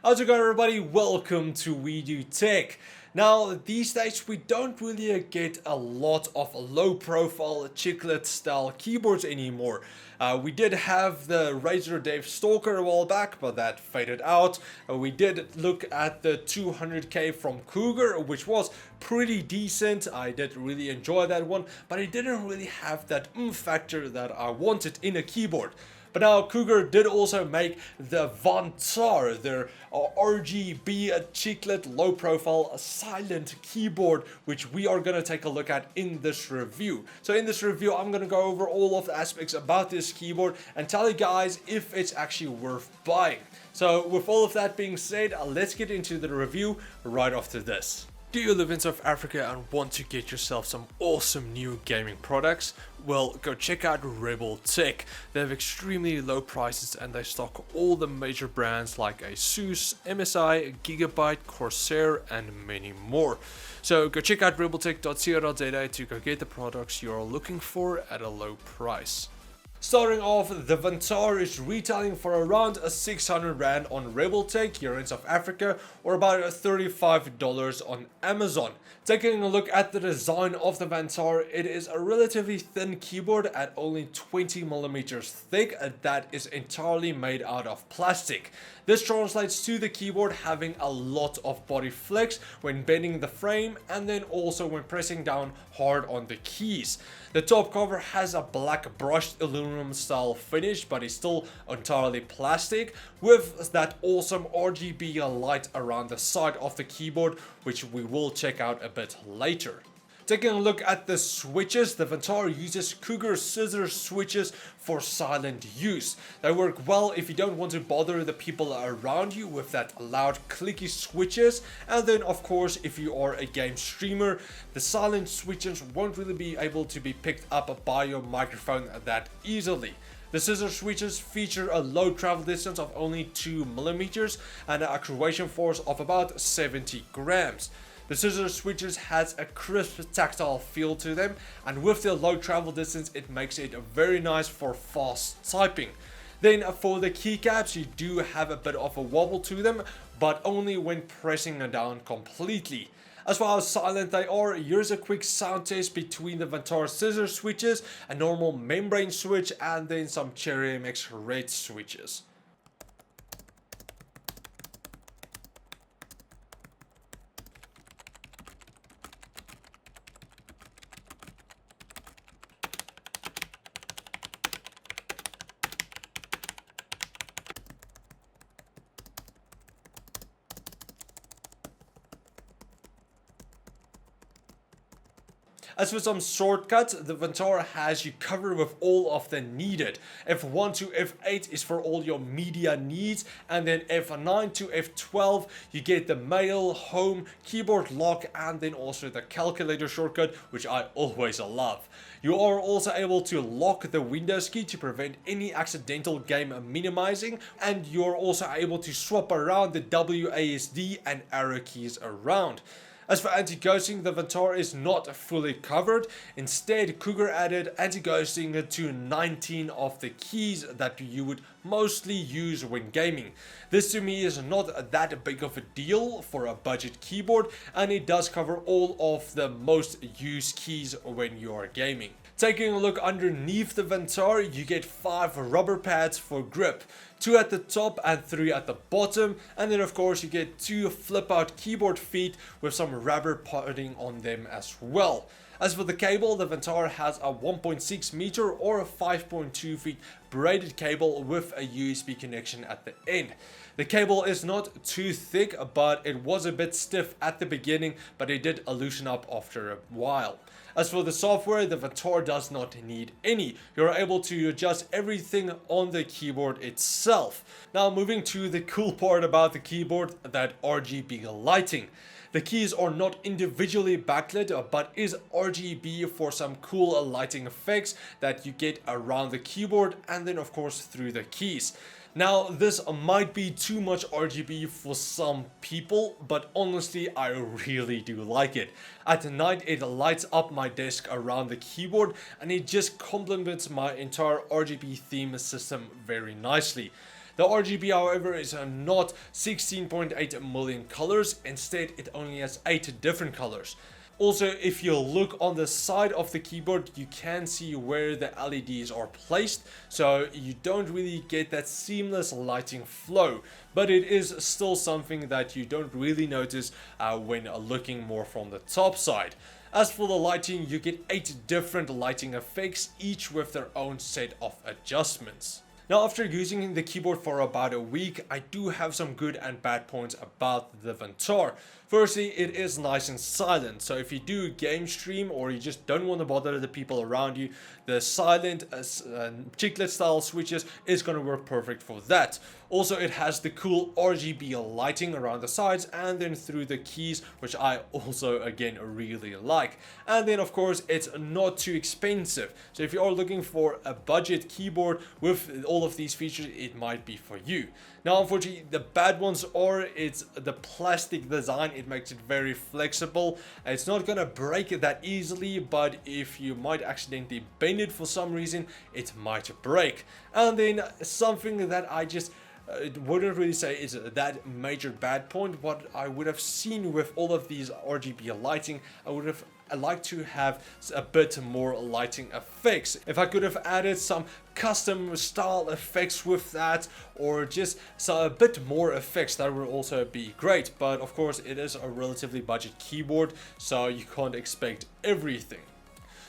How's it going, everybody? Welcome to We Do Tech. Now, these days we don't really get a lot of low profile chiclet style keyboards anymore. We did have the Razer Dave Stalker a while back, but that faded out. We did look at the 200k from Cougar, which was pretty decent. I did really enjoy that one, but it didn't really have that factor that I wanted in a keyboard. But now Cougar did also make the Vantar, their RGB chiclet low profile silent keyboard, which we are going to take a look at in this review. So in this review, I'm going to go over all of the aspects about this keyboard and tell you guys if it's actually worth buying. So with all of that being said, let's get into the review right after this. Do you live in South Africa and want to get yourself some awesome new gaming products? Well, go check out RebelTech. They have extremely low prices and they stock all the major brands like Asus, MSI, Gigabyte, Corsair and many more. So go check out rebeltech.co.za to go get the products you are looking for at a low price. Starting off, the Vantar is retailing for around 600 Rand on RebelTech here in South Africa, or about $35 on Amazon. Taking a look at the design of the Vantar, it is a relatively thin keyboard at only 20mm thick that is entirely made out of plastic. This translates to the keyboard having a lot of body flex when bending the frame and then also when pressing down hard on the keys. The top cover has a black brushed aluminum style finish, but is still entirely plastic with that awesome RGB light around the side of the keyboard, which we will check out a bit later. Taking a look at the switches, the Vantar uses Cougar Scissor switches for silent use. They work well if you don't want to bother the people around you with that loud clicky switches, and then of course if you are a game streamer, the silent switches won't really be able to be picked up by your microphone that easily. The Scissor switches feature a low travel distance of only 2mm and an acceleration force of about 70 grams. The Scissor switches has a crisp tactile feel to them, and with their low travel distance it makes it very nice for fast typing. Then for the keycaps, you do have a bit of a wobble to them, but only when pressing them down completely. As far as silent they are, here's a quick sound test between the Vantar Scissor switches, a normal membrane switch and then some Cherry MX red switches. As for some shortcuts, the Vantar has you covered with all of the needed. F1 to F8 is for all your media needs, and then F9 to F12 you get the mail, home, keyboard lock, and then also the calculator shortcut, which I always love. You are also able to lock the Windows key to prevent any accidental game minimizing, and you're also able to swap around the WASD and arrow keys around. As for anti-ghosting, the Vantar is not fully covered. Instead, Cougar added anti-ghosting to 19 of the keys that you would mostly use when gaming. This to me is not that big of a deal for a budget keyboard, and it does cover all of the most used keys when you are gaming. Taking a look underneath the Vantar, you get 5 rubber pads for grip, 2 at the top and 3 at the bottom, and then of course you get 2 flip out keyboard feet with some rubber padding on them as well. As for the cable, the Vantar has a 1.6 meter or a 5.2 feet braided cable with a USB connection at the end. The cable is not too thick, but it was a bit stiff at the beginning, but it did loosen up after a while. As for the software, the Vantar does not need any. You're able to adjust everything on the keyboard itself. Now moving to the cool part about the keyboard, that RGB lighting. The keys are not individually backlit, but is RGB for some cool lighting effects that you get around the keyboard and then of course through the keys. Now this might be too much RGB for some people, but honestly I really do like it. At night it lights up my desk around the keyboard and it just complements my entire RGB theme system very nicely. The RGB, however, is not 16.8 million colors. Instead, it only has 8 different colors. Also, if you look on the side of the keyboard, you can see where the LEDs are placed, so you don't really get that seamless lighting flow, but it is still something that you don't really notice when looking more from the top side. As for the lighting, you get 8 different lighting effects, each with their own set of adjustments. Now, after using the keyboard for about a week, I do have some good and bad points about the Vantar. Firstly, it is nice and silent, so if you do game stream or you just don't want to bother the people around you, the silent chiclet style switches is going to work perfect for that. Also, it has the cool RGB lighting around the sides and then through the keys, which I also again really like. And then of course, it's not too expensive, so if you are looking for a budget keyboard with all of these features, it might be for you. Now, unfortunately, the bad ones are it's the plastic design. It makes it very flexible. It's not gonna break it that easily, but if you might accidentally bend it for some reason, it might break. And then something that I just wouldn't really say is that major bad point. What I would have seen with all of these RGB lighting, I like to have a bit more lighting effects. If I could have added some custom style effects with that, or just a bit more effects, that would also be great. But of course, it is a relatively budget keyboard, so you can't expect everything.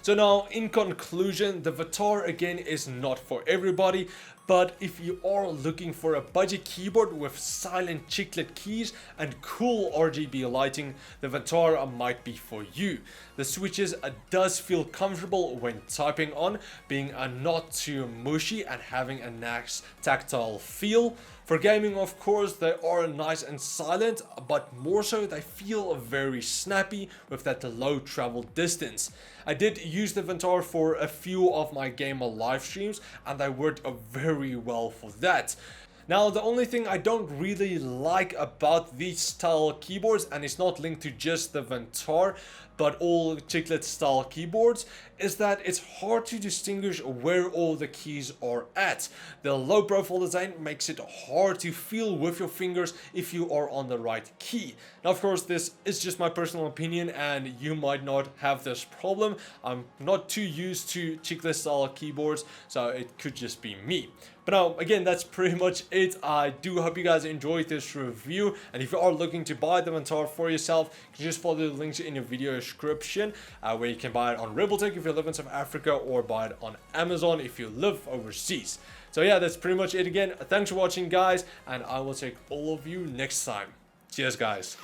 So now, in conclusion, the Vantar again is not for everybody, but if you are looking for a budget keyboard with silent chiclet keys and cool RGB lighting, the Vantar might be for you. The switches does feel comfortable when typing on, being not too mushy and having a nice tactile feel. For gaming, of course, they are nice and silent, but more so they feel very snappy with that low travel distance. I did use the Vantar for a few of my gamer live streams and they worked very well for that. Now, the only thing I don't really like about these style keyboards, and it's not linked to just the Vantar, but all chiclet style keyboards, is that it's hard to distinguish where all the keys are at. The low profile design makes it hard to feel with your fingers if you are on the right key. Now, of course, this is just my personal opinion and you might not have this problem. I'm not too used to chiclet style keyboards, so it could just be me. But now, again, that's pretty much it. I do hope you guys enjoyed this review, and if you are looking to buy the Vantar for yourself, you can just follow the links in your video description, where you can buy it on RebelTech if you live in South Africa, or buy it on Amazon if you live overseas. So yeah, that's pretty much it again. Thanks for watching, guys, and I will take all of you next time. Cheers, guys.